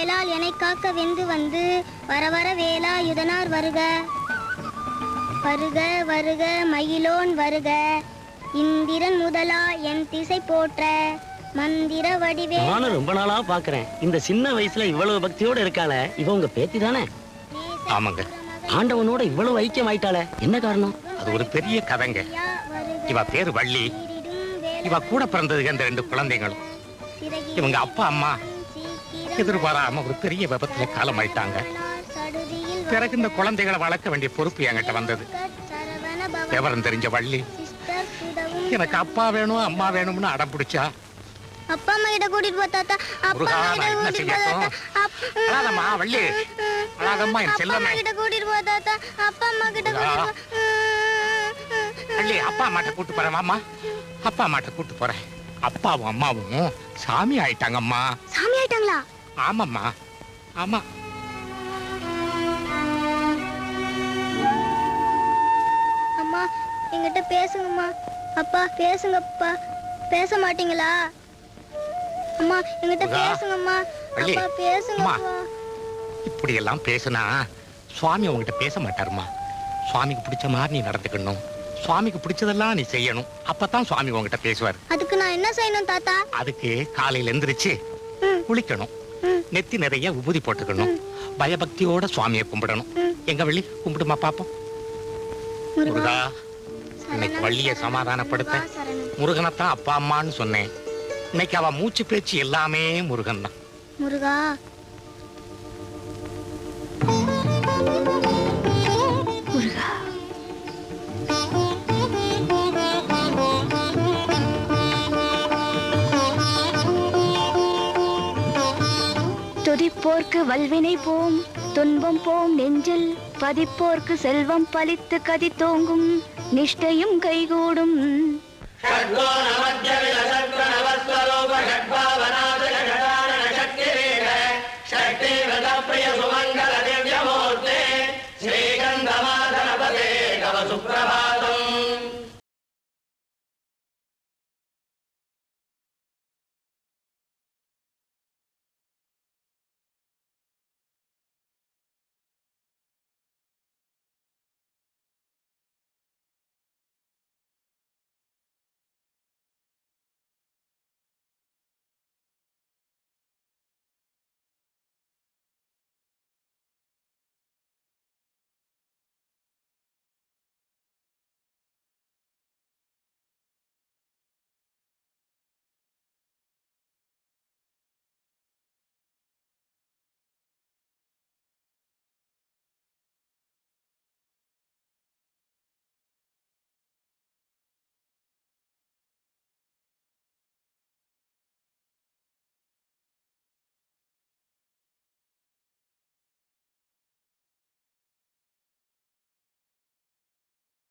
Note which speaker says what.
Speaker 1: வேளால் என்னை காக்க வெந்து வந்து வர வர வேலாயுதனார் வருக. வருக வருக மயிலோன் வருக. இந்திரன் முதலா என் திசை போற்ற மந்திர வடிவே.
Speaker 2: நானும் ரொம்ப நாளா பாக்குறேன். இந்த சின்ன வயசுல இவ்வளவு பக்தியோட இருக்காள, இவ உங்க பேத்தி தானே?
Speaker 3: ஆமாங்க.
Speaker 2: ஆண்டவனோட இவ்வளவு ஐக்கியம் ஆயிட்டாளே, என்ன காரணம்?
Speaker 3: அது ஒரு பெரிய கதைங்க. இவ பேரு வள்ளி. இவ கூட பிறந்ததுக்கு அந்த 2 குழந்தைகளும். இவங்க அப்பா அம்மா எதிர்பாராம ஒரு பெரிய விபத்துல காலமாயிட்டாங்க. பிறகு இந்த குழந்தைகளை வளர்க்க வேண்டிய பொறுப்பு என்கிட்ட வந்தது. விவரம் தெரிஞ்ச வள்ளி எனக்கு அப்பா வேணும் அம்மா வேணும்னு அடம் பிடிச்சா.
Speaker 1: அப்பா அம்மா கிட்ட கூட்டிட்டு போ தாத்தா. அப்பா அம்மா கிட்ட கூட்டிட்டு போ தாத்தா.
Speaker 3: அழாதம்மா வள்ளி, அழாதம்மா என் செல்லமே.
Speaker 1: கிட்ட கூட்டிட்டு போ தாத்தா. அப்பா அம்மா கிட்ட கூட்டிட்டு போ.
Speaker 3: வள்ளி, அப்பா அம்மாட்ட கூட்டு போறேன். மாமா, அப்பா அம்மாட்ட கூட்டு போறேன். அப்பாவும் அம்மாவும் சாமி ஆயிட்டாங்கம்மா.
Speaker 1: சாமி ஆயிட்டாங்களா?
Speaker 3: ஆமாம்மா, ஆமா.
Speaker 1: அம்மா என்கிட்ட பேசுங்கம்மா. அப்பா பேசுங்கப்பா. பேச மாட்டீங்களா? அம்மா என்கிட்ட பேசுங்கம்மா. அப்பா பேசுங்கப்பா.
Speaker 3: இப்படி எல்லாம் பேசுனா சுவாமி உங்ககிட்ட பேச மாட்டாருமா. சுவாமிக்கு பிடிச்ச மாதிரி நீ நடந்துக்கணும். சுவாமிக்கு பிடிச்சதெல்லாம் நீ செய்யணும். அப்பதான் சுவாமி உங்ககிட்ட பேசுவார்.
Speaker 1: அதுக்கு நான் என்ன செய்யணும் தாத்தா?
Speaker 3: அதுக்கு காலையில எந்திரிச்சு குளிக்கணும். நெத்தி நிறைய உபூதி போட்டுக்கணும். பயபக்தியோட சுவாமியை கும்பிடணும். எங்க வள்ளி கும்பிடுமா பாப்போம். முருகா, இன்னைக்கு வள்ளிய சமாதானப்படுத்த முருகனைத்தான் அப்பா அம்மான்னு சொன்னேன். இன்னைக்கு அவ மூச்சு பேச்சு எல்லாமே முருகன் தான்.
Speaker 1: முருகா, முருகா.
Speaker 4: துதிப்போர்க்கு வல்வினை போம், துன்பம் போம் நெஞ்சில் பதிப்போர்க்கு செல்வம் பலித்து கதி தோங்கும், நிஷ்டையும் கைகூடும்.
Speaker 5: ஸ்ரீகந்தமாதனபதே கவ சுப்ரபா